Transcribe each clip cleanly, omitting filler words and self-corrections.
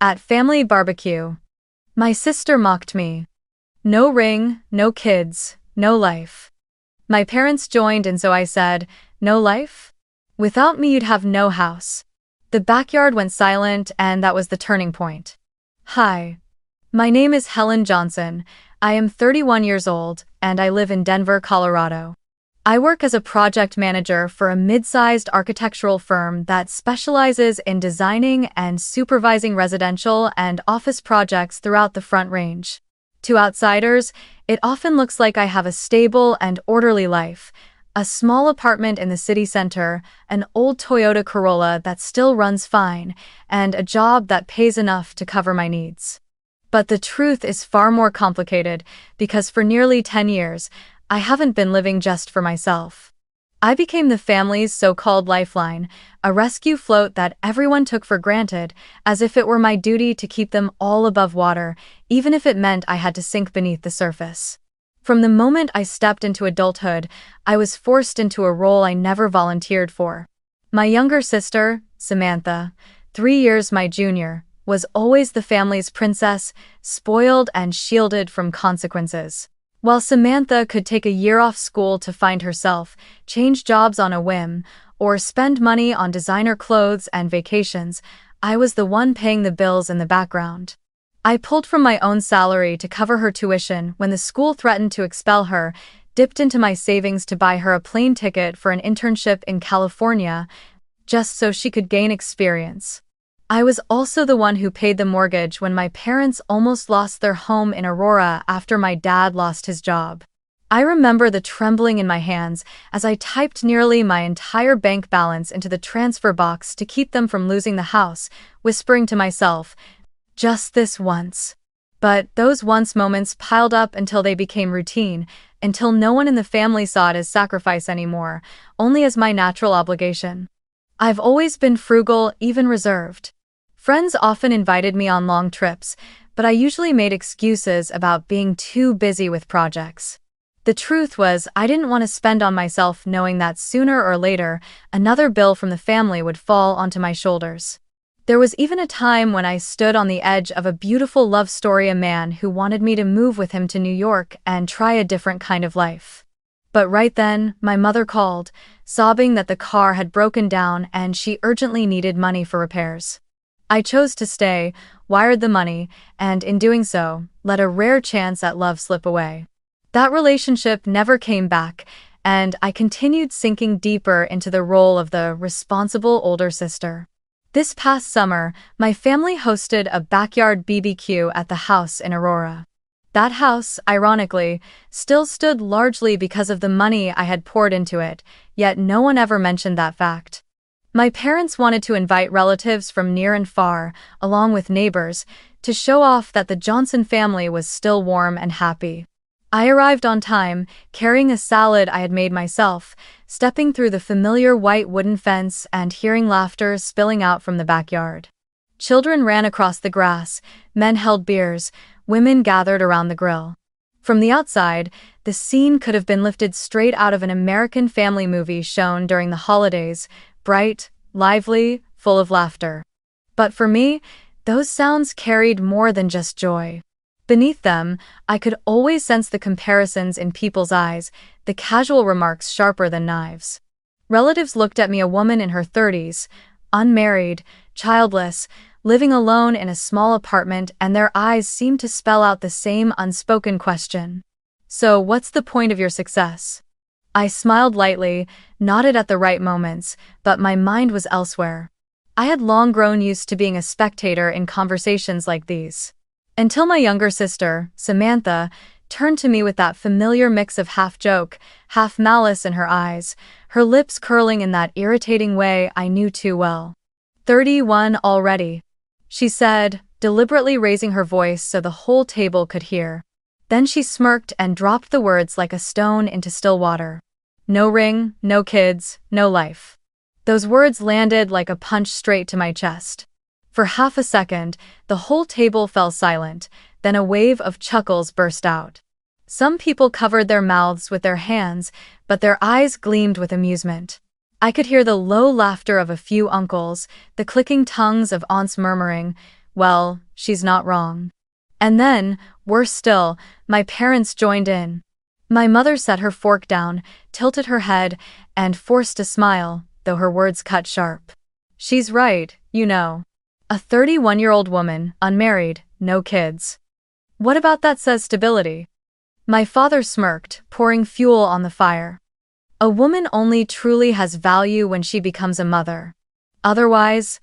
At family barbecue. My sister mocked me. No ring, no kids, no life. My parents joined and so I said, no life? Without me you'd have no house. The backyard went silent and that was the turning point. Hi. My name is Helen Johnson. I am 31 years old and I live in Denver, Colorado. I work as a project manager for a mid-sized architectural firm that specializes in designing and supervising residential and office projects throughout the Front Range. To outsiders, it often looks like I have a stable and orderly life, a small apartment in the city center, an old Toyota Corolla that still runs fine, and a job that pays enough to cover my needs. But the truth is far more complicated because for nearly 10 years, I haven't been living just for myself. I became the family's so-called lifeline, a rescue float that everyone took for granted, as if it were my duty to keep them all above water, even if it meant I had to sink beneath the surface. From the moment I stepped into adulthood, I was forced into a role I never volunteered for. My younger sister, Samantha, 3 years my junior, was always the family's princess, spoiled and shielded from consequences. While Samantha could take a year off school to find herself, change jobs on a whim, or spend money on designer clothes and vacations, I was the one paying the bills in the background. I pulled from my own salary to cover her tuition when the school threatened to expel her, dipped into my savings to buy her a plane ticket for an internship in California, just so she could gain experience. I was also the one who paid the mortgage when my parents almost lost their home in Aurora after my dad lost his job. I remember the trembling in my hands as I typed nearly my entire bank balance into the transfer box to keep them from losing the house, whispering to myself, just this once. But those once moments piled up until they became routine, until no one in the family saw it as sacrifice anymore, only as my natural obligation. I've always been frugal, even reserved. Friends often invited me on long trips, but I usually made excuses about being too busy with projects. The truth was, I didn't want to spend on myself knowing that sooner or later, another bill from the family would fall onto my shoulders. There was even a time when I stood on the edge of a beautiful love story, a man who wanted me to move with him to New York and try a different kind of life. But right then, my mother called, sobbing that the car had broken down and she urgently needed money for repairs. I chose to stay, wired the money, and in doing so, let a rare chance at love slip away. That relationship never came back, and I continued sinking deeper into the role of the responsible older sister. This past summer, my family hosted a backyard BBQ at the house in Aurora. That house, ironically, still stood largely because of the money I had poured into it, yet no one ever mentioned that fact. My parents wanted to invite relatives from near and far, along with neighbors, to show off that the Johnson family was still warm and happy. I arrived on time, carrying a salad I had made myself, stepping through the familiar white wooden fence and hearing laughter spilling out from the backyard. Children ran across the grass, men held beers, women gathered around the grill. From the outside, the scene could have been lifted straight out of an American family movie shown during the holidays, bright, lively, full of laughter. But for me, those sounds carried more than just joy. Beneath them, I could always sense the comparisons in people's eyes, the casual remarks sharper than knives. Relatives looked at me, a woman in her 30s, unmarried, childless, living alone in a small apartment, and their eyes seemed to spell out the same unspoken question. So what's the point of your success? I smiled lightly, nodded at the right moments, but my mind was elsewhere. I had long grown used to being a spectator in conversations like these. Until my younger sister, Samantha, turned to me with that familiar mix of half-joke, half-malice in her eyes, her lips curling in that irritating way I knew too well. 31 already, she said, deliberately raising her voice so the whole table could hear. Then she smirked and dropped the words like a stone into still water. No ring, no kids, no life. Those words landed like a punch straight to my chest. For half a second, the whole table fell silent, then a wave of chuckles burst out. Some people covered their mouths with their hands, but their eyes gleamed with amusement. I could hear the low laughter of a few uncles, the clicking tongues of aunts murmuring, well, she's not wrong. And then, worse still, my parents joined in. My mother set her fork down, tilted her head, and forced a smile, though her words cut sharp. She's right, you know. A 31-year-old woman, unmarried, no kids. What about that says stability? My father smirked, pouring fuel on the fire. A woman only truly has value when she becomes a mother. Otherwise,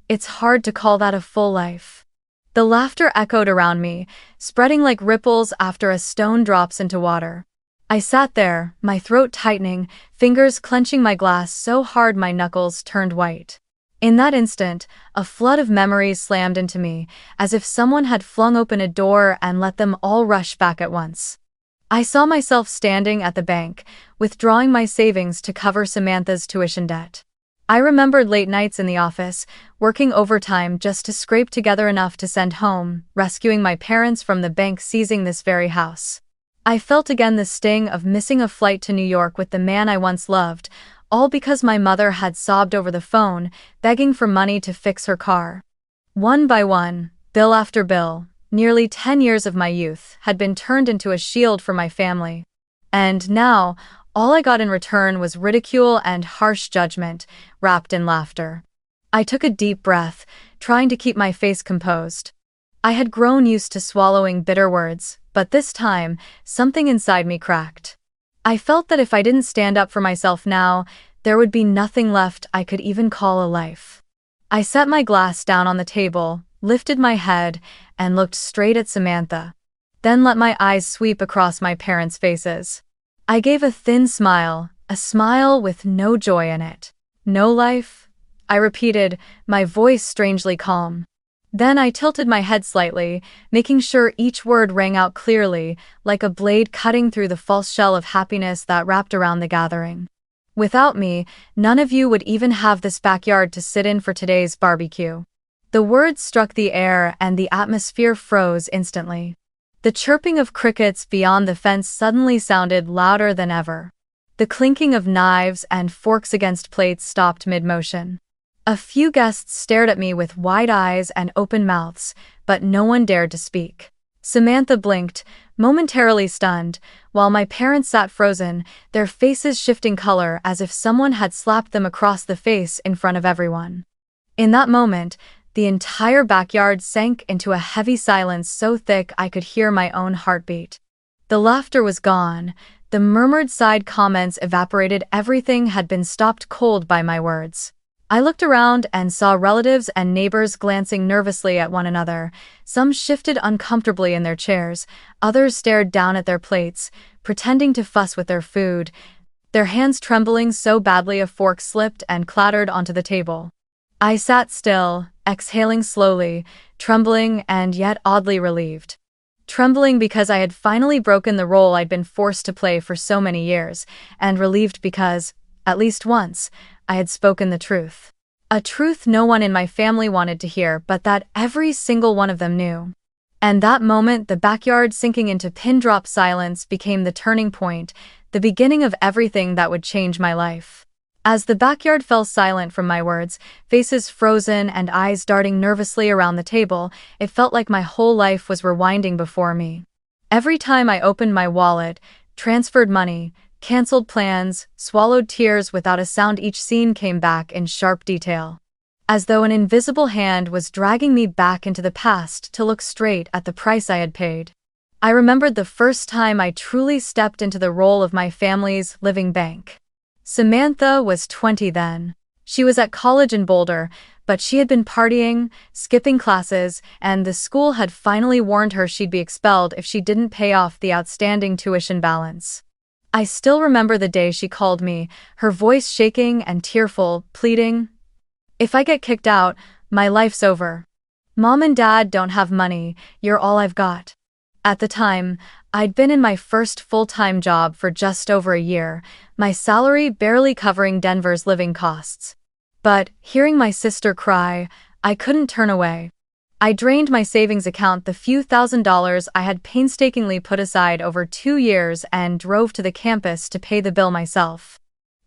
it's hard to call that a full life. The laughter echoed around me, spreading like ripples after a stone drops into water. I sat there, my throat tightening, fingers clenching my glass so hard my knuckles turned white. In that instant, a flood of memories slammed into me, as if someone had flung open a door and let them all rush back at once. I saw myself standing at the bank, withdrawing my savings to cover Samantha's tuition debt. I remembered late nights in the office, working overtime just to scrape together enough to send home, rescuing my parents from the bank seizing this very house. I felt again the sting of missing a flight to New York with the man I once loved, all because my mother had sobbed over the phone, begging for money to fix her car. One by one, bill after bill, nearly 10 years of my youth had been turned into a shield for my family. And now, all I got in return was ridicule and harsh judgment, wrapped in laughter. I took a deep breath, trying to keep my face composed. I had grown used to swallowing bitter words, but this time, something inside me cracked. I felt that if I didn't stand up for myself now, there would be nothing left I could even call a life. I set my glass down on the table, lifted my head, and looked straight at Samantha. Then let my eyes sweep across my parents' faces. I gave a thin smile, a smile with no joy in it. No life? I repeated, my voice strangely calm. Then I tilted my head slightly, making sure each word rang out clearly, like a blade cutting through the false shell of happiness that wrapped around the gathering. Without me, none of you would even have this backyard to sit in for today's barbecue. The words struck the air and the atmosphere froze instantly. The chirping of crickets beyond the fence suddenly sounded louder than ever. The clinking of knives and forks against plates stopped mid-motion. A few guests stared at me with wide eyes and open mouths, but no one dared to speak. Samantha blinked, momentarily stunned, while my parents sat frozen, their faces shifting color as if someone had slapped them across the face in front of everyone. In that moment, the entire backyard sank into a heavy silence so thick I could hear my own heartbeat. The laughter was gone, the murmured side comments evaporated, everything had been stopped cold by my words. I looked around and saw relatives and neighbors glancing nervously at one another. Some shifted uncomfortably in their chairs, others stared down at their plates, pretending to fuss with their food, their hands trembling so badly a fork slipped and clattered onto the table. I sat still, exhaling slowly, trembling and yet oddly relieved. Trembling because I had finally broken the role I'd been forced to play for so many years, and relieved because, at least once, I had spoken the truth. A truth no one in my family wanted to hear, but that every single one of them knew. And that moment, the backyard sinking into pin-drop silence became the turning point, the beginning of everything that would change my life. As the backyard fell silent from my words, faces frozen and eyes darting nervously around the table, it felt like my whole life was rewinding before me. Every time I opened my wallet, transferred money, canceled plans, swallowed tears without a sound, each scene came back in sharp detail. As though an invisible hand was dragging me back into the past to look straight at the price I had paid. I remembered the first time I truly stepped into the role of my family's living bank. Samantha was 20 then. She was at college in Boulder, but she had been partying, skipping classes, and the school had finally warned her she'd be expelled if she didn't pay off the outstanding tuition balance. I still remember the day she called me, her voice shaking and tearful, pleading, "If I get kicked out, my life's over. Mom and Dad don't have money, you're all I've got." At the time, I'd been in my first full-time job for just over a year, my salary barely covering Denver's living costs. But, hearing my sister cry, I couldn't turn away. I drained my savings account, the few $1,000s I had painstakingly put aside over 2 years, and drove to the campus to pay the bill myself.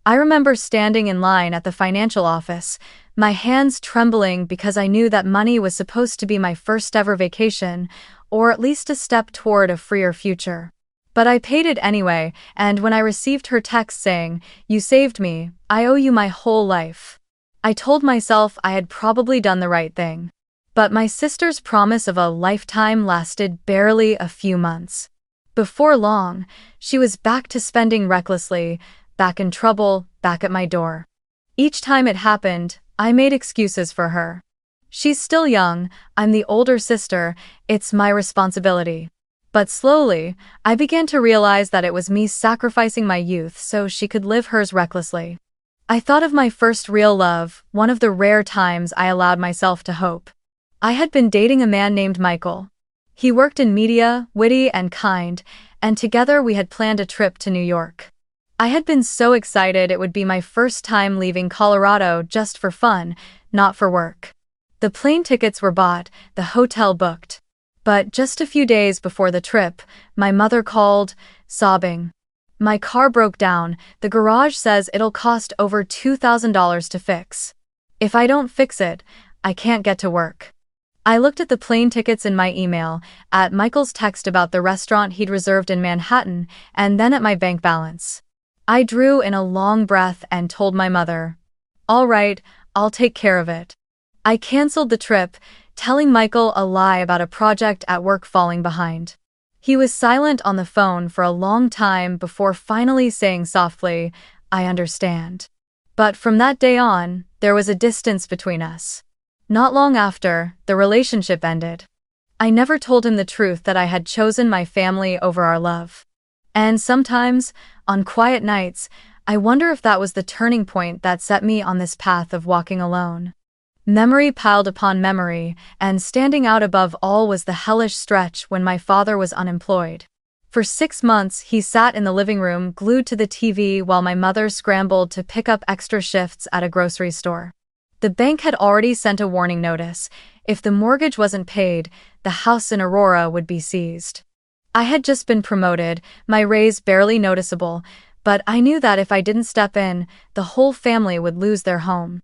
I remember standing in line at the financial office, my hands trembling because I knew that money was supposed to be my first ever vacation, or at least a step toward a freer future. But I paid it anyway, and when I received her text saying, "You saved me, I owe you my whole life," I told myself I had probably done the right thing. But my sister's promise of a lifetime lasted barely a few months. Before long, she was back to spending recklessly, back in trouble, back at my door. Each time it happened, I made excuses for her. She's still young, I'm the older sister, it's my responsibility. But slowly, I began to realize that it was me sacrificing my youth so she could live hers recklessly. I thought of my first real love, one of the rare times I allowed myself to hope. I had been dating a man named Michael. He worked in media, witty and kind, and together we had planned a trip to New York. I had been so excited it would be my first time leaving Colorado just for fun, not for work. The plane tickets were bought, the hotel booked. But just a few days before the trip, my mother called, sobbing. My car broke down, the garage says it'll cost over $2,000 to fix. If I don't fix it, I can't get to work. I looked at the plane tickets in my email, at Michael's text about the restaurant he'd reserved in Manhattan, and then at my bank balance. I drew in a long breath and told my mother, "All right, I'll take care of it." I canceled the trip, telling Michael a lie about a project at work falling behind. He was silent on the phone for a long time before finally saying softly, "I understand." But from that day on, there was a distance between us. Not long after, the relationship ended. I never told him the truth that I had chosen my family over our love. And sometimes, on quiet nights, I wonder if that was the turning point that set me on this path of walking alone. Memory piled upon memory, and standing out above all was the hellish stretch when my father was unemployed. For 6 months, he sat in the living room glued to the TV while my mother scrambled to pick up extra shifts at a grocery store. The bank had already sent a warning notice. If the mortgage wasn't paid, the house in Aurora would be seized. I had just been promoted, my raise barely noticeable, but I knew that if I didn't step in, the whole family would lose their home.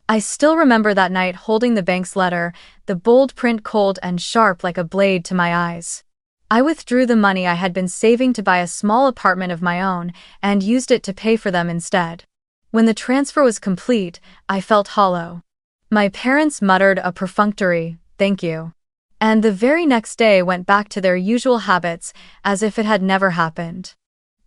I still remember that night holding the bank's letter, the bold print cold and sharp like a blade to my eyes. I withdrew the money I had been saving to buy a small apartment of my own and used it to pay for them instead. When the transfer was complete, I felt hollow. My parents muttered a perfunctory, "Thank you," and the very next day went back to their usual habits as if it had never happened.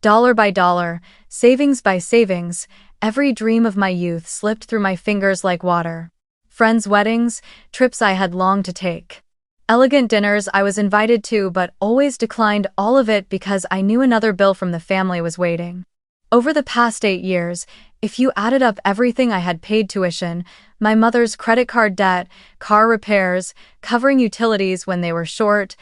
Dollar by dollar, savings by savings, every dream of my youth slipped through my fingers like water. Friends' weddings, trips I had longed to take. Elegant dinners I was invited to but always declined all of it because I knew another bill from the family was waiting. Over the past 8 years, if you added up everything I had paid tuition, my mother's credit card debt, car repairs, covering utilities when they were short,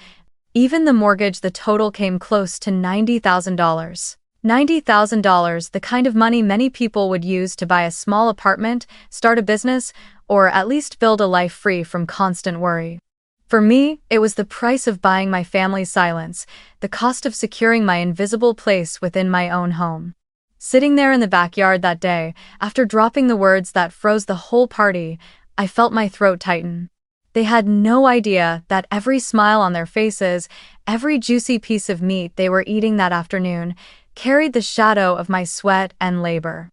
even the mortgage, the total came close to $90,000. $90,000, the kind of money many people would use to buy a small apartment, start a business, or at least build a life free from constant worry. For me, it was the price of buying my family's silence, the cost of securing my invisible place within my own home. Sitting there in the backyard that day, after dropping the words that froze the whole party, I felt my throat tighten. They had no idea that every smile on their faces, every juicy piece of meat they were eating that afternoon, carried the shadow of my sweat and labor.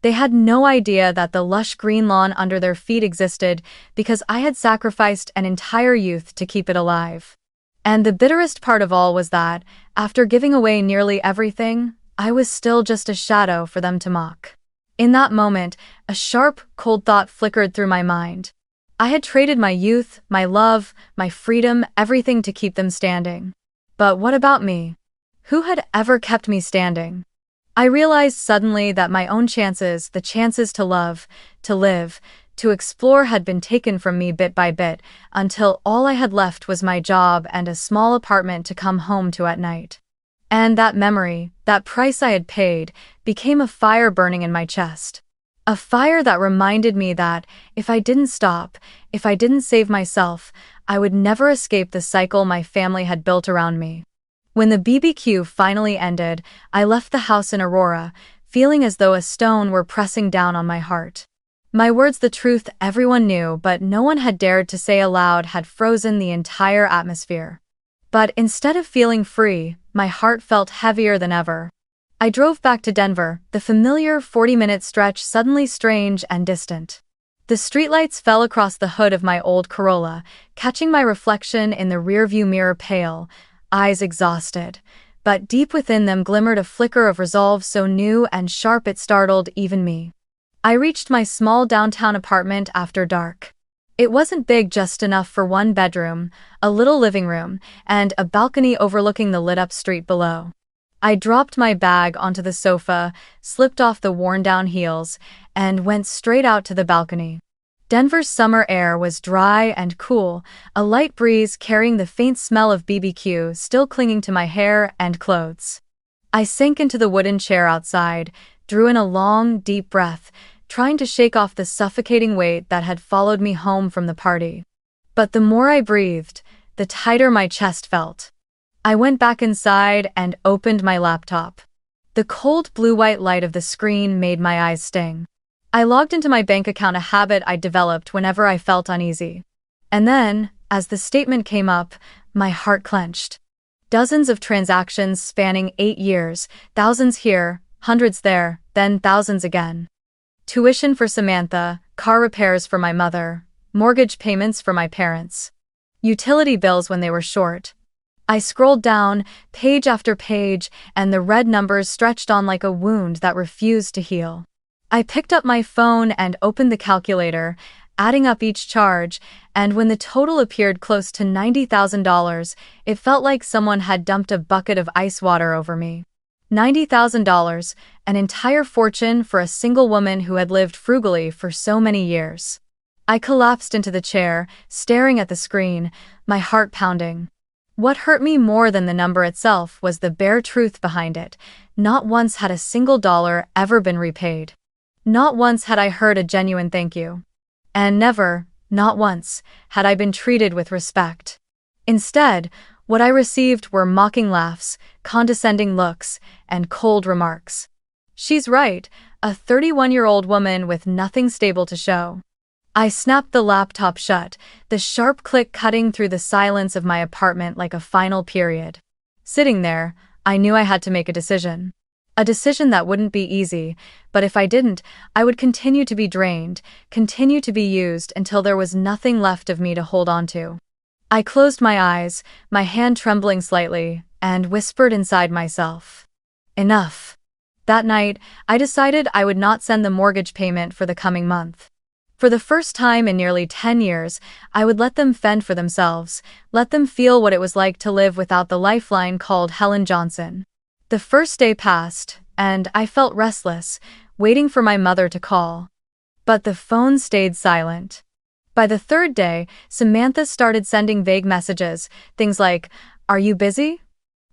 They had no idea that the lush green lawn under their feet existed because I had sacrificed an entire youth to keep it alive. And the bitterest part of all was that, after giving away nearly everything, I was still just a shadow for them to mock. In that moment, a sharp, cold thought flickered through my mind. I had traded my youth, my love, my freedom, everything to keep them standing. But what about me? Who had ever kept me standing? I realized suddenly that my own chances, the chances to love, to live, to explore had been taken from me bit by bit, until all I had left was my job and a small apartment to come home to at night. And that memory, that price I had paid, became a fire burning in my chest. A fire that reminded me that, if I didn't stop, if I didn't save myself, I would never escape the cycle my family had built around me. When the BBQ finally ended, I left the house in Aurora, feeling as though a stone were pressing down on my heart. My words, the truth everyone knew but no one had dared to say aloud, had frozen the entire atmosphere. But instead of feeling free, my heart felt heavier than ever. I drove back to Denver, the familiar 40-minute stretch suddenly strange and distant. The streetlights fell across the hood of my old Corolla, catching my reflection in the rearview mirror, pale, eyes exhausted. But deep within them glimmered a flicker of resolve so new and sharp it startled even me. I reached my small downtown apartment after dark. It wasn't big, just enough for one bedroom, a little living room, and a balcony overlooking the lit-up street below. I dropped my bag onto the sofa, slipped off the worn-down heels, and went straight out to the balcony. Denver's summer air was dry and cool, a light breeze carrying the faint smell of BBQ still clinging to my hair and clothes. I sank into the wooden chair outside, drew in a long, deep breath, trying to shake off the suffocating weight that had followed me home from the party. But the more I breathed, the tighter my chest felt. I went back inside and opened my laptop. The cold blue-white light of the screen made my eyes sting. I logged into my bank account, a habit I developed whenever I felt uneasy. And then, as the statement came up, my heart clenched. Dozens of transactions spanning 8 years, thousands here, hundreds there, then thousands again. Tuition for Samantha, car repairs for my mother, mortgage payments for my parents, utility bills when they were short. I scrolled down, page after page, and the red numbers stretched on like a wound that refused to heal. I picked up my phone and opened the calculator, adding up each charge, and when the total appeared close to $90,000, it felt like someone had dumped a bucket of ice water over me. $90,000, an entire fortune for a single woman who had lived frugally for so many years. I collapsed into the chair, staring at the screen, my heart pounding. What hurt me more than the number itself was the bare truth behind it. Not once had a single dollar ever been repaid. Not once had I heard a genuine thank you. And never, not once, had I been treated with respect. Instead, what I received were mocking laughs, condescending looks, and cold remarks. She's right, a 31-year-old woman with nothing stable to show. I snapped the laptop shut, the sharp click cutting through the silence of my apartment like a final period. Sitting there, I knew I had to make a decision. A decision that wouldn't be easy, but if I didn't, I would continue to be drained, continue to be used until there was nothing left of me to hold on to. I closed my eyes, my hand trembling slightly, and whispered inside myself, "Enough." That night, I decided I would not send the mortgage payment for the coming month. For the first time in nearly 10 years, I would let them fend for themselves, let them feel what it was like to live without the lifeline called Helen Johnson. The first day passed, and I felt restless, waiting for my mother to call. But the phone stayed silent. By the third day, Samantha started sending vague messages, things like, "Are you busy?"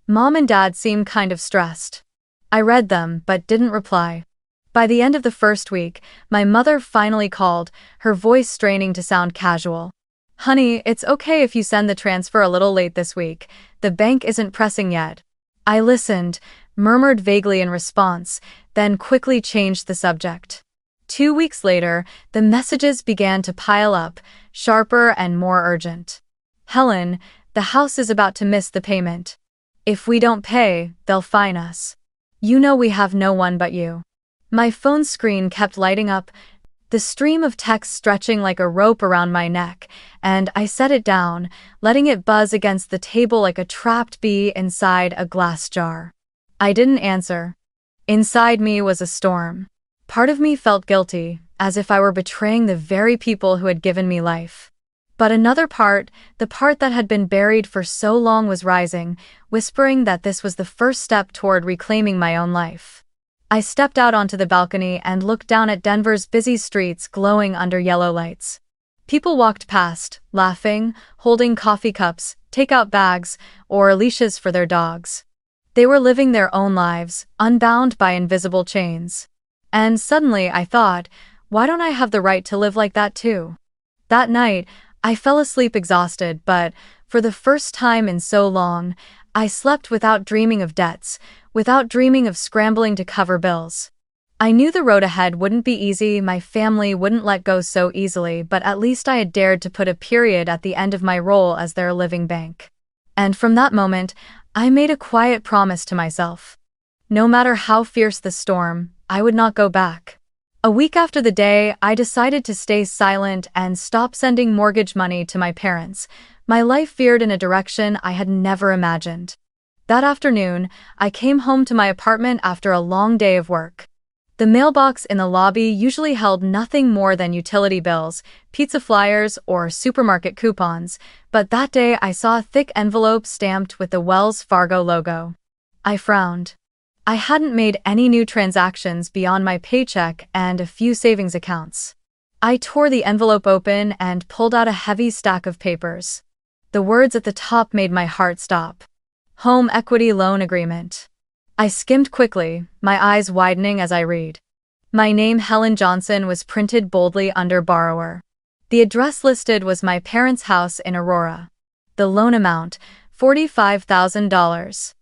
Mom and Dad seemed kind of stressed. I read them, but didn't reply. By the end of the first week, my mother finally called, her voice straining to sound casual. "Honey, it's okay if you send the transfer a little late this week. The bank isn't pressing yet." I listened, murmured vaguely in response, then quickly changed the subject. 2 weeks later, the messages began to pile up, sharper and more urgent. "Helen, the house is about to miss the payment. If we don't pay, they'll fine us. You know we have no one but you." My phone screen kept lighting up, the stream of text stretching like a rope around my neck, and I set it down, letting it buzz against the table like a trapped bee inside a glass jar. I didn't answer. Inside me was a storm. Part of me felt guilty, as if I were betraying the very people who had given me life. But another part, the part that had been buried for so long, was rising, whispering that this was the first step toward reclaiming my own life. I stepped out onto the balcony and looked down at Denver's busy streets glowing under yellow lights. People walked past, laughing, holding coffee cups, takeout bags, or leashes for their dogs. They were living their own lives, unbound by invisible chains. And suddenly I thought, why don't I have the right to live like that too? That night, I fell asleep exhausted, but, for the first time in so long, I slept without dreaming of debts, without dreaming of scrambling to cover bills. I knew the road ahead wouldn't be easy, my family wouldn't let go so easily, but at least I had dared to put a period at the end of my role as their living bank. And from that moment, I made a quiet promise to myself. No matter how fierce the storm, I would not go back. A week after the day, I decided to stay silent and stop sending mortgage money to my parents. My life veered in a direction I had never imagined. That afternoon, I came home to my apartment after a long day of work. The mailbox in the lobby usually held nothing more than utility bills, pizza flyers, or supermarket coupons, but that day I saw a thick envelope stamped with the Wells Fargo logo. I frowned. I hadn't made any new transactions beyond my paycheck and a few savings accounts. I tore the envelope open and pulled out a heavy stack of papers. The words at the top made my heart stop. Home Equity Loan Agreement. I skimmed quickly, my eyes widening as I read. My name, Helen Johnson, was printed boldly under borrower. The address listed was my parents' house in Aurora. The loan amount, $45,000.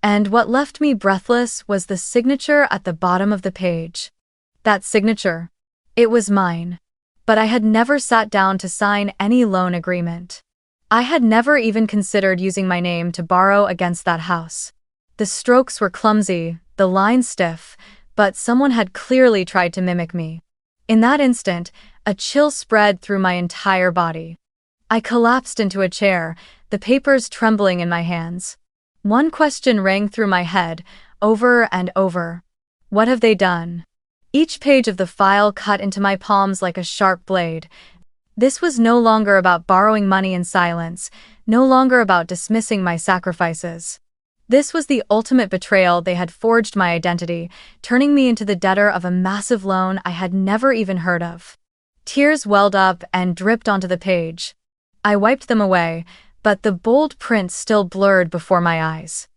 And what left me breathless was the signature at the bottom of the page. That signature. It was mine. But I had never sat down to sign any loan agreement. I had never even considered using my name to borrow against that house. The strokes were clumsy, the lines stiff, but someone had clearly tried to mimic me. In that instant, a chill spread through my entire body. I collapsed into a chair, the papers trembling in my hands. One question rang through my head, over and over. What have they done? Each page of the file cut into my palms like a sharp blade. This was no longer about borrowing money in silence, no longer about dismissing my sacrifices. This was the ultimate betrayal. They had forged my identity, turning me into the debtor of a massive loan I had never even heard of. Tears welled up and dripped onto the page. I wiped them away, but the bold print still blurred before my eyes.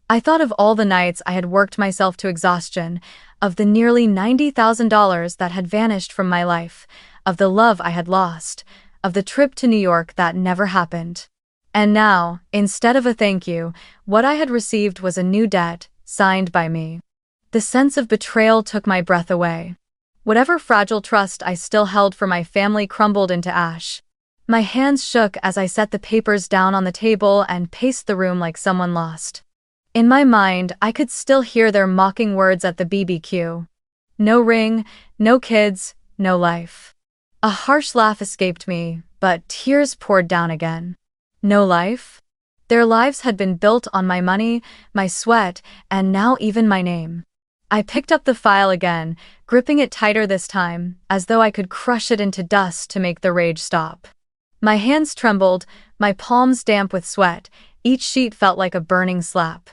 I thought of all the nights I had worked myself to exhaustion, of the nearly $90,000 that had vanished from my life, of the love I had lost, of the trip to New York that never happened. And now, instead of a thank you, what I had received was a new debt, signed by me. The sense of betrayal took my breath away. Whatever fragile trust I still held for my family crumbled into ash. My hands shook as I set the papers down on the table and paced the room like someone lost. In my mind, I could still hear their mocking words at the BBQ. No ring, no kids, no life. A harsh laugh escaped me, but tears poured down again. No life? Their lives had been built on my money, my sweat, and now even my name. I picked up the file again, gripping it tighter this time, as though I could crush it into dust to make the rage stop. My hands trembled, my palms damp with sweat, each sheet felt like a burning slap.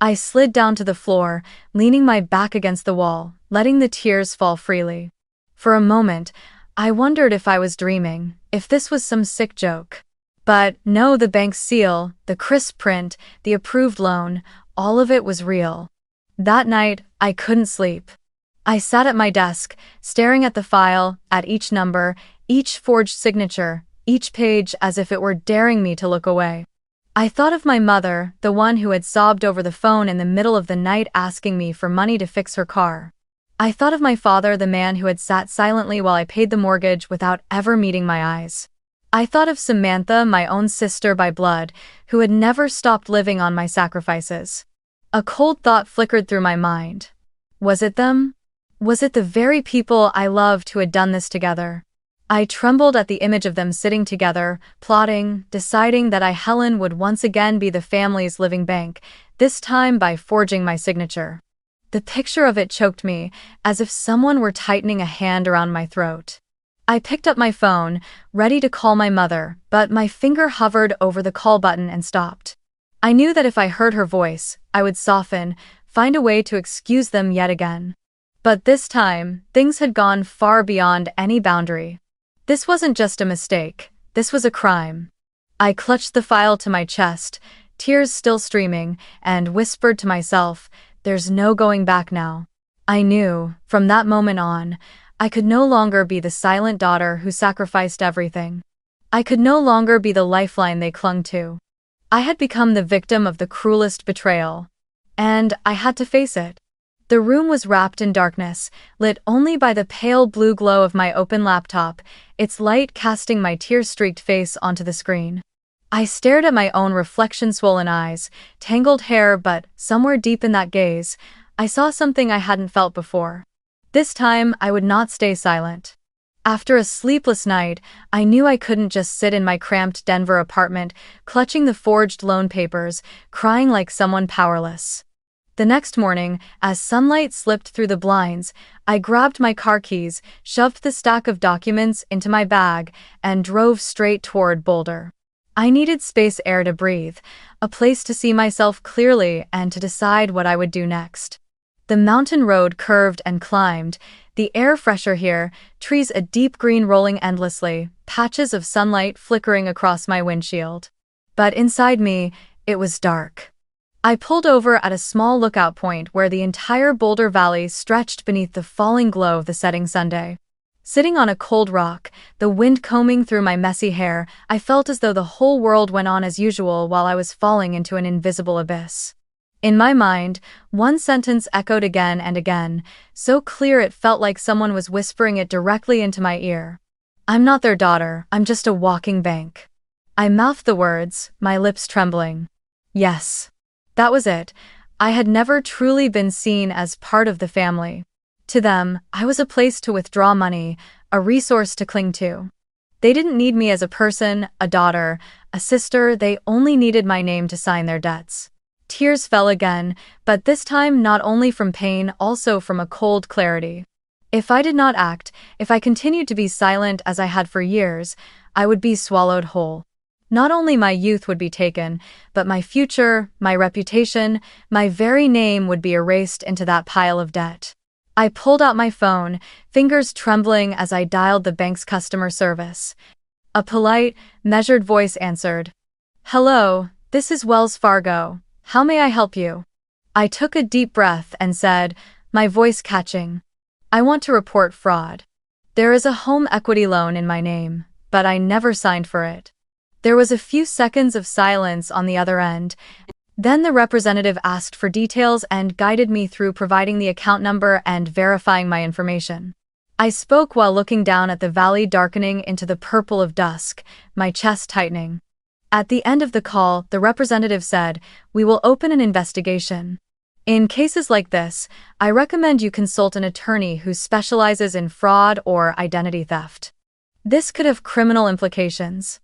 I slid down to the floor, leaning my back against the wall, letting the tears fall freely. For a moment, I wondered if I was dreaming, if this was some sick joke. But no, the bank's seal, the crisp print, the approved loan, all of it was real. That night, I couldn't sleep. I sat at my desk, staring at the file, at each number, each forged signature, each page as if it were daring me to look away. I thought of my mother, the one who had sobbed over the phone in the middle of the night asking me for money to fix her car. I thought of my father, the man who had sat silently while I paid the mortgage without ever meeting my eyes. I thought of Samantha, my own sister by blood, who had never stopped living on my sacrifices. A cold thought flickered through my mind. Was it them? Was it the very people I loved who had done this together? I trembled at the image of them sitting together, plotting, deciding that I, Helen, would once again be the family's living bank, this time by forging my signature. The picture of it choked me, as if someone were tightening a hand around my throat. I picked up my phone, ready to call my mother, but my finger hovered over the call button and stopped. I knew that if I heard her voice, I would soften, find a way to excuse them yet again. But this time, things had gone far beyond any boundary. This wasn't just a mistake, this was a crime. I clutched the file to my chest, tears still streaming, and whispered to myself, "There's no going back now." I knew, from that moment on, I could no longer be the silent daughter who sacrificed everything. I could no longer be the lifeline they clung to. I had become the victim of the cruelest betrayal. And I had to face it. The room was wrapped in darkness, lit only by the pale blue glow of my open laptop, its light casting my tear-streaked face onto the screen. I stared at my own reflection-swollen eyes, tangled hair, but somewhere deep in that gaze, I saw something I hadn't felt before. This time, I would not stay silent. After a sleepless night, I knew I couldn't just sit in my cramped Denver apartment, clutching the forged loan papers, crying like someone powerless. The next morning, as sunlight slipped through the blinds, I grabbed my car keys, shoved the stack of documents into my bag, and drove straight toward Boulder. I needed space, air to breathe, a place to see myself clearly and to decide what I would do next. The mountain road curved and climbed, the air fresher here, trees a deep green rolling endlessly, patches of sunlight flickering across my windshield. But inside me, it was dark. I pulled over at a small lookout point where the entire Boulder Valley stretched beneath the falling glow of the setting sun. Sitting on a cold rock, the wind combing through my messy hair, I felt as though the whole world went on as usual while I was falling into an invisible abyss. In my mind, one sentence echoed again and again, so clear it felt like someone was whispering it directly into my ear. "I'm not their daughter, I'm just a walking bank." I mouthed the words, my lips trembling. Yes. That was it. I had never truly been seen as part of the family. To them, I was a place to withdraw money, a resource to cling to. They didn't need me as a person, a daughter, a sister, they only needed my name to sign their debts. Tears fell again, but this time not only from pain, also from a cold clarity. If I did not act, if I continued to be silent as I had for years, I would be swallowed whole. Not only my youth would be taken, but my future, my reputation, my very name would be erased into that pile of debt. I pulled out my phone, fingers trembling as I dialed the bank's customer service. A polite, measured voice answered. "Hello, this is Wells Fargo. How may I help you?" I took a deep breath and said, my voice catching, "I want to report fraud. There is a home equity loan in my name, but I never signed for it." There was a few seconds of silence on the other end. Then the representative asked for details and guided me through providing the account number and verifying my information. I spoke while looking down at the valley darkening into the purple of dusk, my chest tightening. At the end of the call, the representative said, "We will open an investigation. In cases like this, I recommend you consult an attorney who specializes in fraud or identity theft. This could have criminal implications."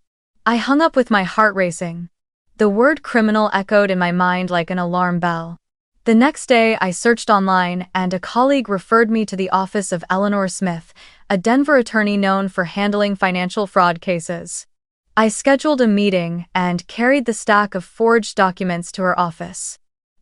I hung up with my heart racing. The word criminal echoed in my mind like an alarm bell. The next day, I searched online, and a colleague referred me to the office of Eleanor Smith, a Denver attorney known for handling financial fraud cases. I scheduled a meeting and carried the stack of forged documents to her office.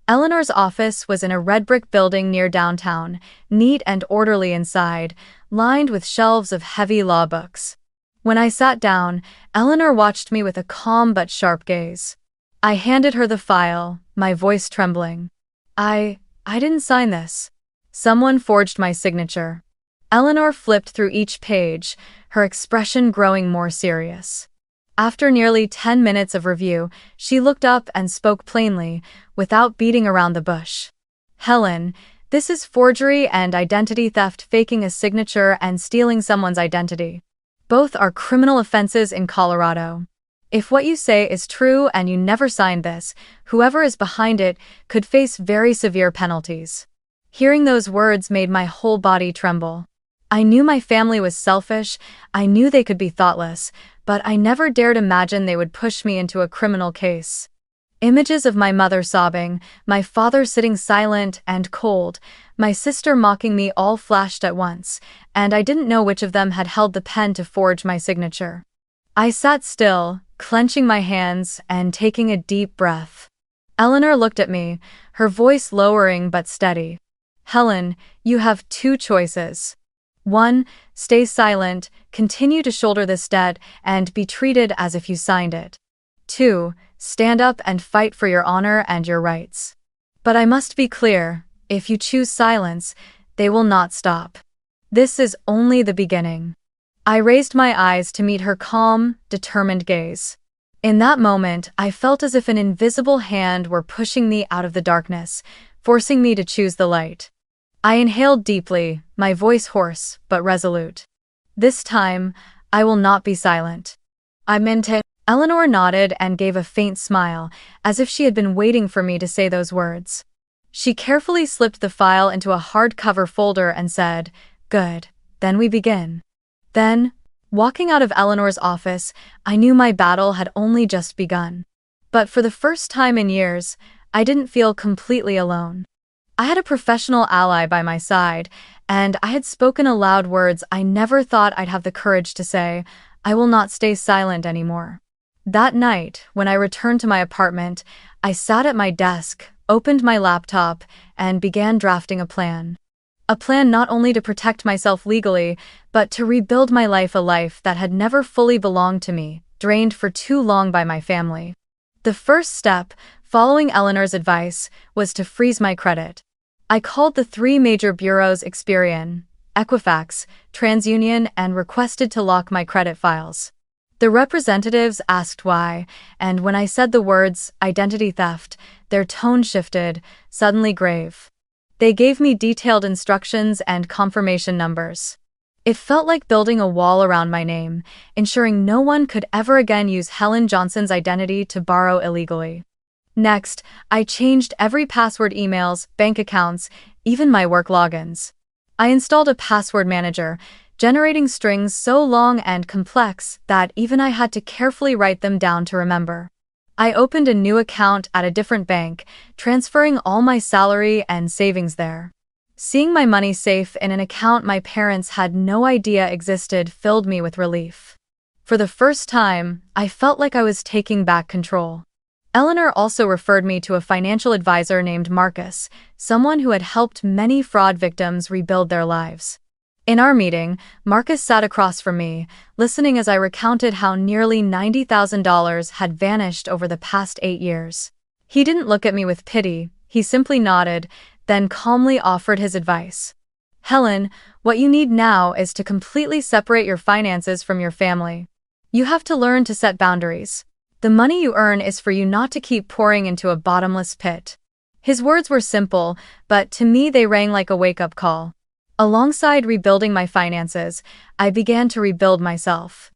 Eleanor's office was in a red brick building near downtown, neat and orderly inside, lined with shelves of heavy law books. When I sat down, Eleanor watched me with a calm but sharp gaze. I handed her the file, my voice trembling. I didn't sign this. Someone forged my signature." Eleanor flipped through each page, her expression growing more serious. After nearly 10 minutes of review, she looked up and spoke plainly, without beating around the bush. "Helen, this is forgery and identity theft, faking a signature and stealing someone's identity. Both are criminal offenses in Colorado. If what you say is true and you never signed this, whoever is behind it could face very severe penalties." Hearing those words made my whole body tremble. I knew my family was selfish, I knew they could be thoughtless, but I never dared imagine they would push me into a criminal case. Images of my mother sobbing, my father sitting silent and cold, my sister mocking me all flashed at once, and I didn't know which of them had held the pen to forge my signature. I sat still, clenching my hands and taking a deep breath. Eleanor looked at me, her voice lowering but steady. "Helen, you have two choices. 1. Stay silent, continue to shoulder this debt, and be treated as if you signed it. 2. Stand up and fight for your honor and your rights. But I must be clear, if you choose silence, they will not stop. This is only the beginning." I raised my eyes to meet her calm, determined gaze. In that moment, I felt as if an invisible hand were pushing me out of the darkness, forcing me to choose the light. I inhaled deeply, my voice hoarse but resolute. This time, I will not be silent. I meant it. Eleanor nodded and gave a faint smile, as if she had been waiting for me to say those words. She carefully slipped the file into a hardcover folder and said, "Good, then we begin." Then, walking out of Eleanor's office, I knew my battle had only just begun. But for the first time in years, I didn't feel completely alone. I had a professional ally by my side, and I had spoken aloud words I never thought I'd have the courage to say. I will not stay silent anymore. That night, when I returned to my apartment, I sat at my desk, opened my laptop, and began drafting a plan. A plan not only to protect myself legally, but to rebuild my life, a life that had never fully belonged to me, drained for too long by my family. The first step, following Eleanor's advice, was to freeze my credit. I called the three major bureaus Experian, Equifax, TransUnion, and requested to lock my credit files. The representatives asked why, and when I said the words, identity theft, their tone shifted, suddenly grave. They gave me detailed instructions and confirmation numbers. It felt like building a wall around my name, ensuring no one could ever again use Helen Johnson's identity to borrow illegally. Next, I changed every password, emails, bank accounts, even my work logins. I installed a password manager, generating strings so long and complex that even I had to carefully write them down to remember. I opened a new account at a different bank, transferring all my salary and savings there. Seeing my money safe in an account my parents had no idea existed filled me with relief. For the first time, I felt like I was taking back control. Eleanor also referred me to a financial advisor named Marcus, someone who had helped many fraud victims rebuild their lives. In our meeting, Marcus sat across from me, listening as I recounted how nearly $90,000 had vanished over the past 8 years. He didn't look at me with pity, he simply nodded, then calmly offered his advice. "Helen, what you need now is to completely separate your finances from your family. You have to learn to set boundaries. The money you earn is for you, not to keep pouring into a bottomless pit." His words were simple, but to me they rang like a wake-up call. Alongside rebuilding my finances, I began to rebuild myself.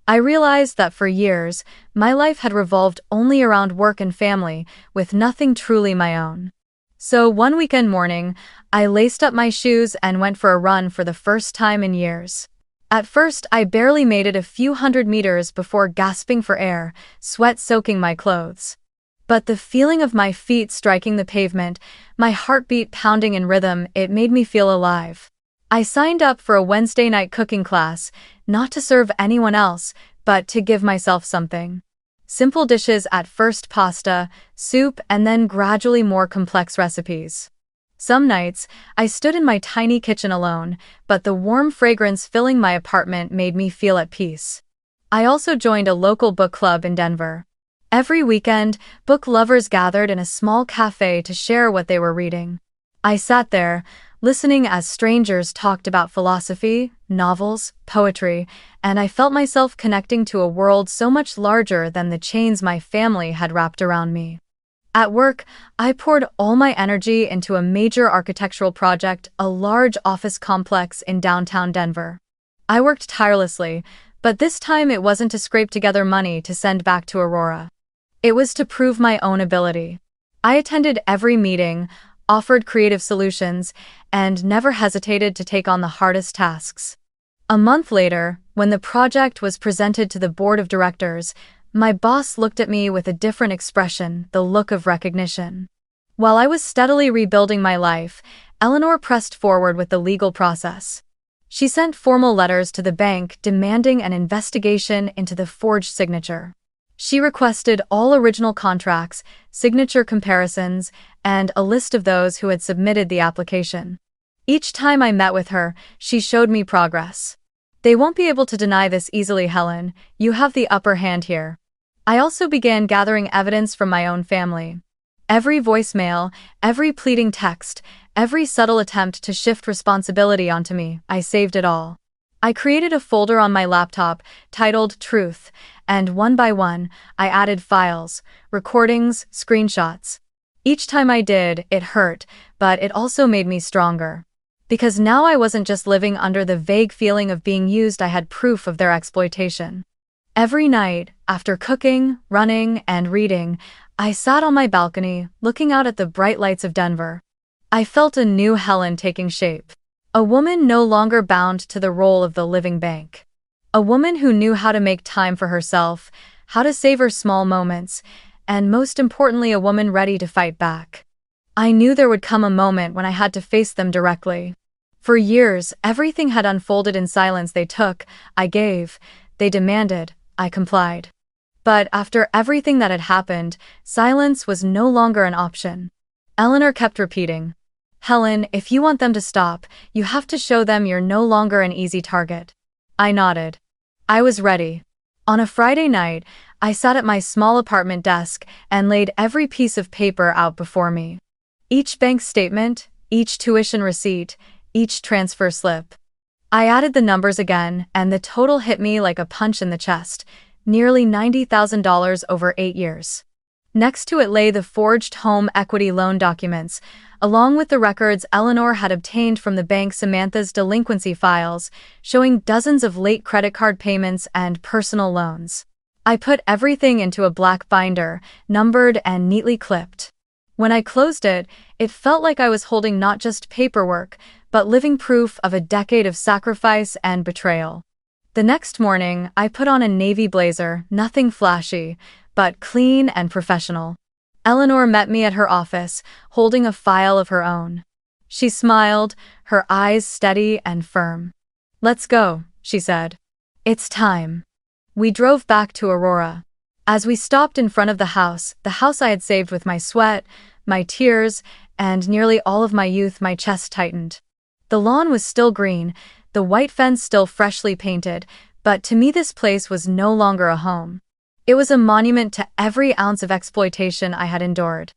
I realized that for years, my life had revolved only around work and family, with nothing truly my own. So one weekend morning, I laced up my shoes and went for a run for the first time in years. At first, I barely made it a few hundred meters before gasping for air, sweat soaking my clothes. But the feeling of my feet striking the pavement, my heartbeat pounding in rhythm, it made me feel alive. I signed up for a Wednesday night cooking class, not to serve anyone else, but to give myself something. Simple dishes at first, pasta, soup, and then gradually more complex recipes. Some nights, I stood in my tiny kitchen alone, but the warm fragrance filling my apartment made me feel at peace. I also joined a local book club in Denver. Every weekend, book lovers gathered in a small cafe to share what they were reading. I sat there, listening as strangers talked about philosophy, novels, poetry, and I felt myself connecting to a world so much larger than the chains my family had wrapped around me. At work, I poured all my energy into a major architectural project, a large office complex in downtown Denver. I worked tirelessly, but this time it wasn't to scrape together money to send back to Aurora. It was to prove my own ability. I attended every meeting, offered creative solutions, and never hesitated to take on the hardest tasks. A month later, when the project was presented to the board of directors, my boss looked at me with a different expression, the look of recognition. While I was steadily rebuilding my life, Eleanor pressed forward with the legal process. She sent formal letters to the bank demanding an investigation into the forged signature. She requested all original contracts, signature comparisons, and a list of those who had submitted the application. Each time I met with her, she showed me progress. "They won't be able to deny this easily, Helen. You have the upper hand here." I also began gathering evidence from my own family. Every voicemail, every pleading text, every subtle attempt to shift responsibility onto me, I saved it all. I created a folder on my laptop titled Truth, and one by one, I added files, recordings, screenshots. Each time I did, it hurt, but it also made me stronger. Because now I wasn't just living under the vague feeling of being used, I had proof of their exploitation. Every night, after cooking, running, and reading, I sat on my balcony, looking out at the bright lights of Denver. I felt a new Helen taking shape. A woman no longer bound to the role of the living bank. A woman who knew how to make time for herself, how to savor small moments, and most importantly, a woman ready to fight back. I knew there would come a moment when I had to face them directly. For years, everything had unfolded in silence. They took, I gave, they demanded, I complied. But after everything that had happened, silence was no longer an option. Eleanor kept repeating, "Helen, if you want them to stop, you have to show them you're no longer an easy target." I nodded. I was ready. On a Friday night, I sat at my small apartment desk and laid every piece of paper out before me. Each bank statement, each tuition receipt, each transfer slip. I added the numbers again, and the total hit me like a punch in the chest, nearly $90,000 over 8 years. Next to it lay the forged home equity loan documents, along with the records Eleanor had obtained from the bank, Samantha's delinquency files, showing dozens of late credit card payments and personal loans. I put everything into a black binder, numbered and neatly clipped. When I closed it, it felt like I was holding not just paperwork, but living proof of a decade of sacrifice and betrayal. The next morning, I put on a navy blazer, nothing flashy, but clean and professional. Eleanor met me at her office, holding a file of her own. She smiled, her eyes steady and firm. "Let's go," she said. "It's time." We drove back to Aurora. As we stopped in front of the house I had saved with my sweat, my tears, and nearly all of my youth, my chest tightened. The lawn was still green, the white fence still freshly painted, but to me this place was no longer a home. It was a monument to every ounce of exploitation I had endured.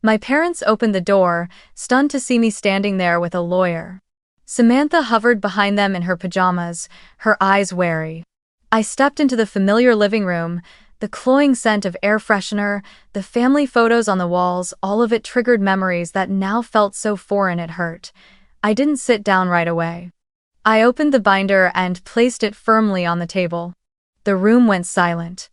My parents opened the door, stunned to see me standing there with a lawyer. Samantha hovered behind them in her pajamas, her eyes wary. I stepped into the familiar living room, the cloying scent of air freshener, the family photos on the walls, all of it triggered memories that now felt so foreign it hurt. I didn't sit down right away. I opened the binder and placed it firmly on the table. The room went silent.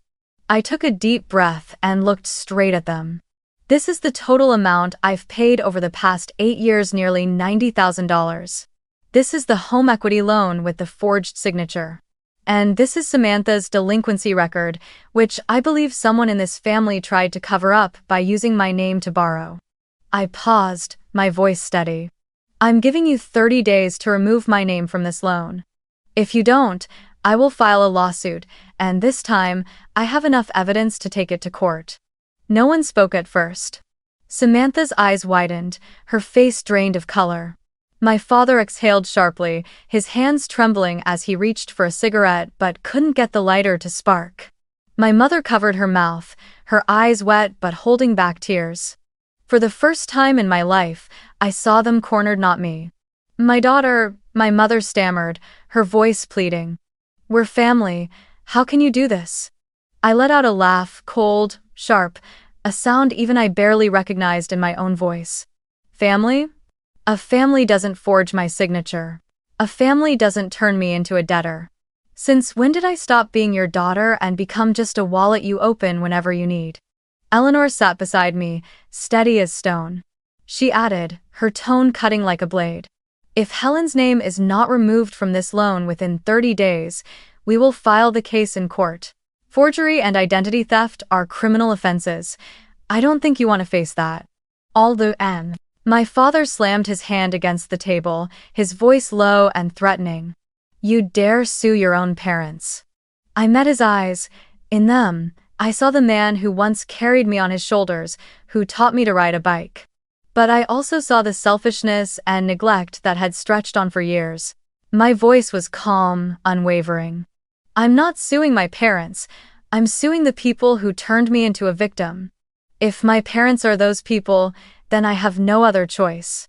I took a deep breath and looked straight at them. "This is the total amount I've paid over the past 8 years, nearly $90,000. This is the home equity loan with the forged signature. And this is Samantha's delinquency record, which I believe someone in this family tried to cover up by using my name to borrow." I paused, my voice steady. "I'm giving you 30 days to remove my name from this loan. If you don't, I will file a lawsuit, and this time, I have enough evidence to take it to court." No one spoke at first. Samantha's eyes widened, her face drained of color. My father exhaled sharply, his hands trembling as he reached for a cigarette but couldn't get the lighter to spark. My mother covered her mouth, her eyes wet but holding back tears. For the first time in my life, I saw them cornered, not me. "My daughter," my mother stammered, her voice pleading. "We're family. How can you do this?" I let out a laugh, cold, sharp, a sound even I barely recognized in my own voice. "Family? A family doesn't forge my signature. A family doesn't turn me into a debtor. Since when did I stop being your daughter and become just a wallet you open whenever you need?" Eleanor sat beside me, steady as stone. She added, her tone cutting like a blade. "If Helen's name is not removed from this loan within 30 days, we will file the case in court. Forgery and identity theft are criminal offenses. I don't think you want to face that." My father slammed his hand against the table, his voice low and threatening. "You dare sue your own parents?" I met his eyes. In them, I saw the man who once carried me on his shoulders, who taught me to ride a bike. But I also saw the selfishness and neglect that had stretched on for years. My voice was calm, unwavering. "I'm not suing my parents. I'm suing the people who turned me into a victim. If my parents are those people, then I have no other choice."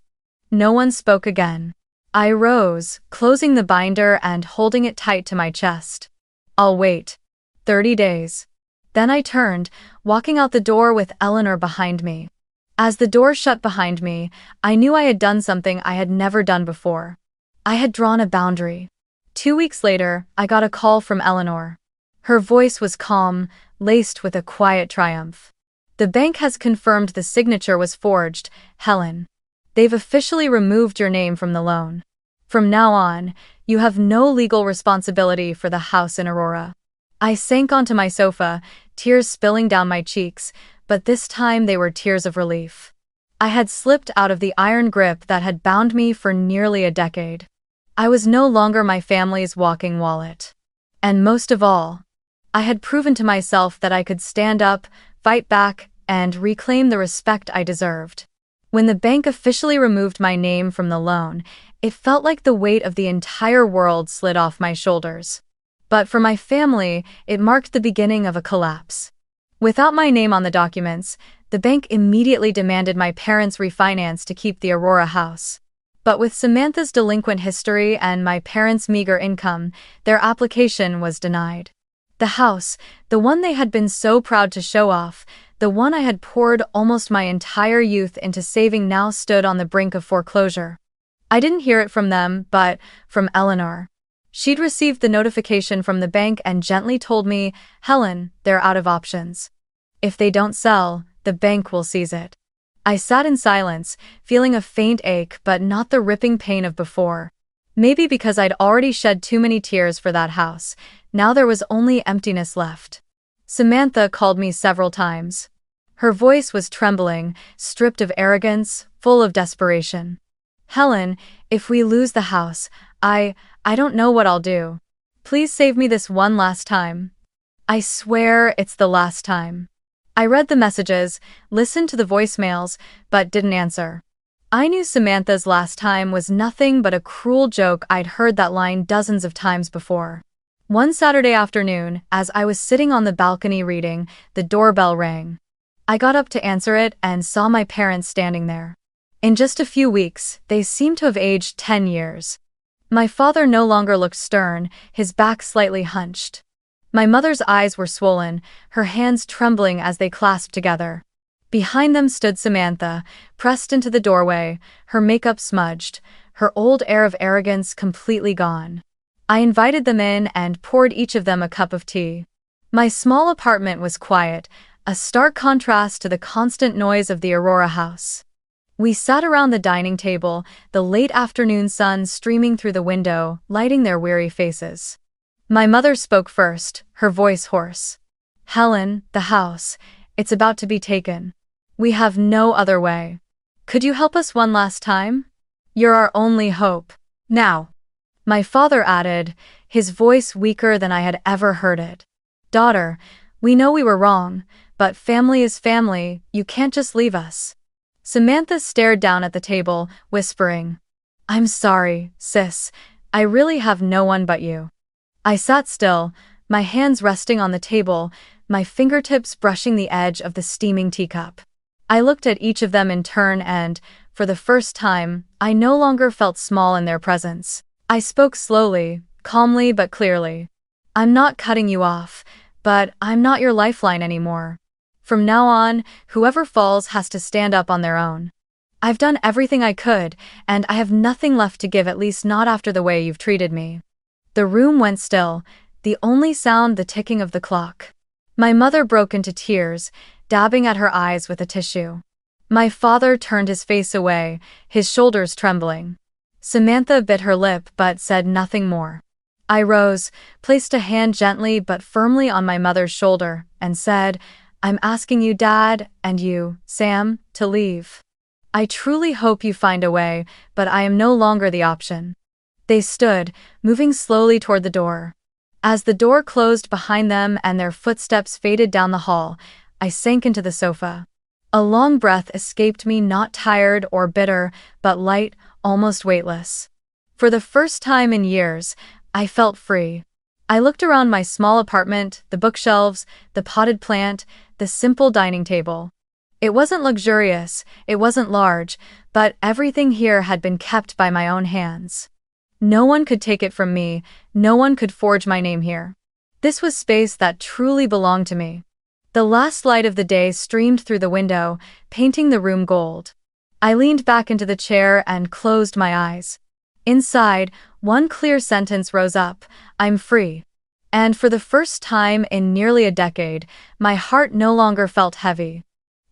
No one spoke again. I rose, closing the binder and holding it tight to my chest. "I'll wait. 30 days. Then I turned, walking out the door with Eleanor behind me. As the door shut behind me, I knew I had done something I had never done before. I had drawn a boundary. 2 weeks later, I got a call from Eleanor. Her voice was calm, laced with a quiet triumph. The bank has confirmed the signature was forged, Helen. They've officially removed your name from the loan. From now on, you have no legal responsibility for the house in Aurora. I sank onto my sofa, tears spilling down my cheeks, but this time they were tears of relief. I had slipped out of the iron grip that had bound me for nearly a decade. I was no longer my family's walking wallet. And most of all, I had proven to myself that I could stand up, fight back, and reclaim the respect I deserved. When the bank officially removed my name from the loan, it felt like the weight of the entire world slid off my shoulders. But for my family, it marked the beginning of a collapse. Without my name on the documents, the bank immediately demanded my parents refinance to keep the Aurora house. But with Samantha's delinquent history and my parents' meager income, their application was denied. The house, the one they had been so proud to show off, the one I had poured almost my entire youth into saving, now stood on the brink of foreclosure. I didn't hear it from them, but from Eleanor. She'd received the notification from the bank and gently told me, "Helen, they're out of options. If they don't sell, the bank will seize it." I sat in silence, feeling a faint ache but not the ripping pain of before. Maybe because I'd already shed too many tears for that house, now there was only emptiness left. Samantha called me several times. Her voice was trembling, stripped of arrogance, full of desperation. "Helen, if we lose the house, I don't know what I'll do. Please save me this one last time. I swear it's the last time." I read the messages, listened to the voicemails, but didn't answer. I knew Samantha's last time was nothing but a cruel joke. I'd heard that line dozens of times before. One Saturday afternoon, as I was sitting on the balcony reading, the doorbell rang. I got up to answer it and saw my parents standing there. In just a few weeks, they seemed to have aged 10 years. My father no longer looked stern, his back slightly hunched. My mother's eyes were swollen, her hands trembling as they clasped together. Behind them stood Samantha, pressed into the doorway, her makeup smudged, her old air of arrogance completely gone. I invited them in and poured each of them a cup of tea. My small apartment was quiet, a stark contrast to the constant noise of the Aurora house. We sat around the dining table, the late afternoon sun streaming through the window, lighting their weary faces. My mother spoke first, her voice hoarse. "Helen, the house, it's about to be taken. We have no other way. Could you help us one last time? You're our only hope. Now." My father added, his voice weaker than I had ever heard it. "Daughter, we know we were wrong, but family is family, you can't just leave us." Samantha stared down at the table, whispering, "I'm sorry, sis, I really have no one but you." I sat still, my hands resting on the table, my fingertips brushing the edge of the steaming teacup. I looked at each of them in turn and, for the first time, I no longer felt small in their presence. I spoke slowly, calmly but clearly. "I'm not cutting you off, but I'm not your lifeline anymore. From now on, whoever falls has to stand up on their own. I've done everything I could, and I have nothing left to give, at least not after the way you've treated me." The room went still, the only sound the ticking of the clock. My mother broke into tears, dabbing at her eyes with a tissue. My father turned his face away, his shoulders trembling. Samantha bit her lip but said nothing more. I rose, placed a hand gently but firmly on my mother's shoulder, and said, "I'm asking you, Dad, and you, Sam, to leave. I truly hope you find a way, but I am no longer the option." They stood, moving slowly toward the door. As the door closed behind them and their footsteps faded down the hall, I sank into the sofa. A long breath escaped me, not tired or bitter, but light, almost weightless. For the first time in years, I felt free. I looked around my small apartment, the bookshelves, the potted plant, the simple dining table. It wasn't luxurious, it wasn't large, but everything here had been kept by my own hands. No one could take it from me, no one could forge my name here. This was space that truly belonged to me. The last light of the day streamed through the window, painting the room gold. I leaned back into the chair and closed my eyes. Inside, one clear sentence rose up: I'm free. And for the first time in nearly a decade, my heart no longer felt heavy.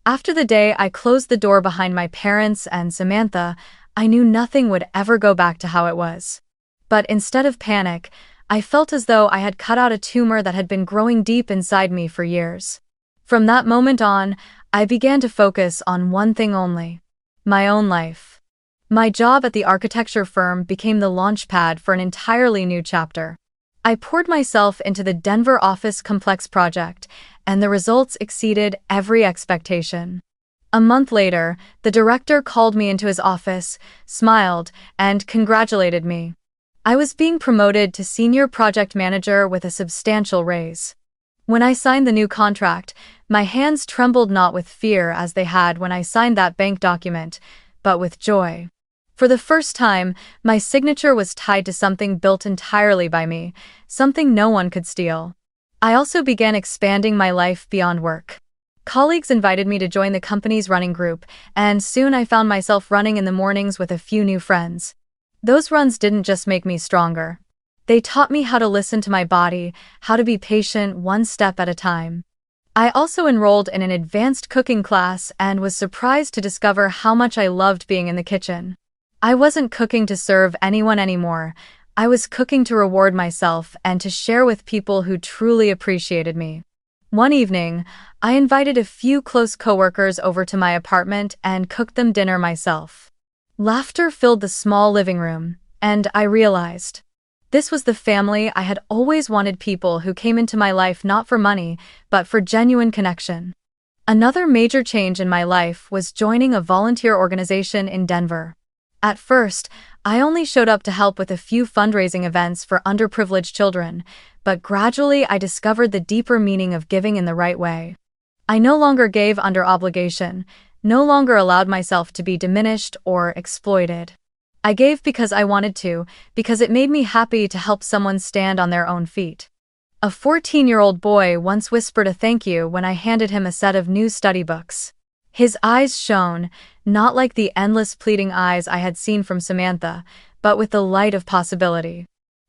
After the day I closed the door behind my parents and Samantha, I knew nothing would ever go back to how it was. But instead of panic, I felt as though I had cut out a tumor that had been growing deep inside me for years. From that moment on, I began to focus on one thing only: my own life. My job at the architecture firm became the launchpad for an entirely new chapter. I poured myself into the Denver office complex project, and the results exceeded every expectation. A month later, the director called me into his office, smiled, and congratulated me. I was being promoted to senior project manager with a substantial raise. When I signed the new contract, my hands trembled not with fear as they had when I signed that bank document, but with joy. For the first time, my signature was tied to something built entirely by me, something no one could steal. I also began expanding my life beyond work. Colleagues invited me to join the company's running group, and soon I found myself running in the mornings with a few new friends. Those runs didn't just make me stronger. They taught me how to listen to my body, how to be patient one step at a time. I also enrolled in an advanced cooking class and was surprised to discover how much I loved being in the kitchen. I wasn't cooking to serve anyone anymore. I was cooking to reward myself and to share with people who truly appreciated me. One evening, I invited a few close coworkers over to my apartment and cooked them dinner myself. Laughter filled the small living room, and I realized this was the family I had always wanted: people who came into my life not for money, but for genuine connection. Another major change in my life was joining a volunteer organization in Denver. At first, I only showed up to help with a few fundraising events for underprivileged children, but gradually I discovered the deeper meaning of giving in the right way. I no longer gave under obligation, no longer allowed myself to be diminished or exploited. I gave because I wanted to, because it made me happy to help someone stand on their own feet. A 14-year-old boy once whispered a thank you when I handed him a set of new study books. His eyes shone, not like the endless pleading eyes I had seen from Samantha, but with the light of possibility.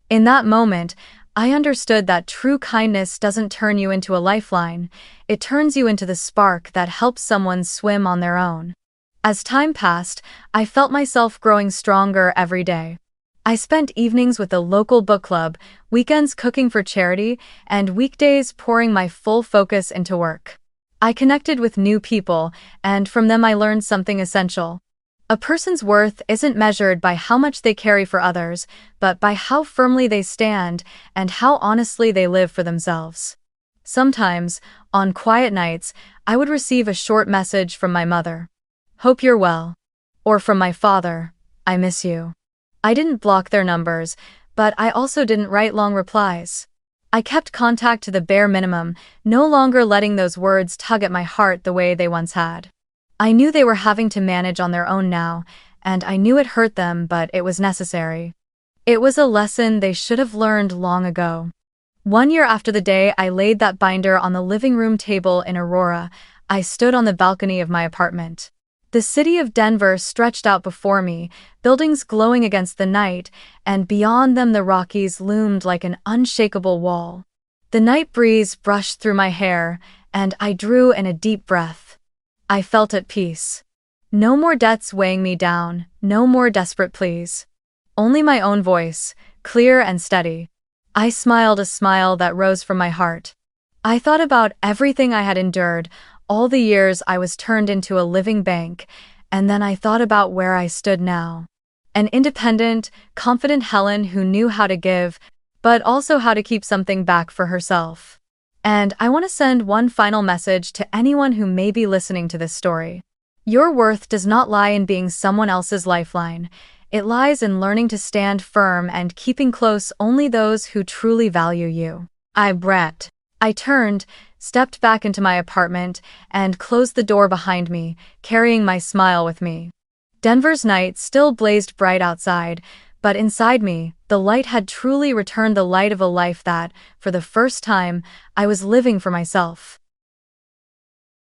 In that moment, I understood that true kindness doesn't turn you into a lifeline, it turns you into the spark that helps someone swim on their own. As time passed, I felt myself growing stronger every day. I spent evenings with the local book club, weekends cooking for charity, and weekdays pouring my full focus into work. I connected with new people, and from them I learned something essential. A person's worth isn't measured by how much they carry for others, but by how firmly they stand and how honestly they live for themselves. Sometimes, on quiet nights, I would receive a short message from my mother: "Hope you're well." Or from my father: "I miss you." I didn't block their numbers, but I also didn't write long replies. I kept contact to the bare minimum, no longer letting those words tug at my heart the way they once had. I knew they were having to manage on their own now, and I knew it hurt them, but it was necessary. It was a lesson they should have learned long ago. 1 year after the day I laid that binder on the living room table in Aurora, I stood on the balcony of my apartment. The city of Denver stretched out before me, buildings glowing against the night, and beyond them the Rockies loomed like an unshakable wall. The night breeze brushed through my hair, and I drew in a deep breath. I felt at peace. No more debts weighing me down, no more desperate pleas. Only my own voice, clear and steady. I smiled a smile that rose from my heart. I thought about everything I had endured, all the years I was turned into a living bank, and then I thought about where I stood now. An independent, confident Helen who knew how to give, but also how to keep something back for herself. And I want to send one final message to anyone who may be listening to this story. Your worth does not lie in being someone else's lifeline. It lies in learning to stand firm and keeping close only those who truly value you. I turned, stepped back into my apartment, and closed the door behind me, carrying my smile with me. Denver's night still blazed bright outside, but inside me, the light had truly returned, the light of a life that, for the first time, I was living for myself.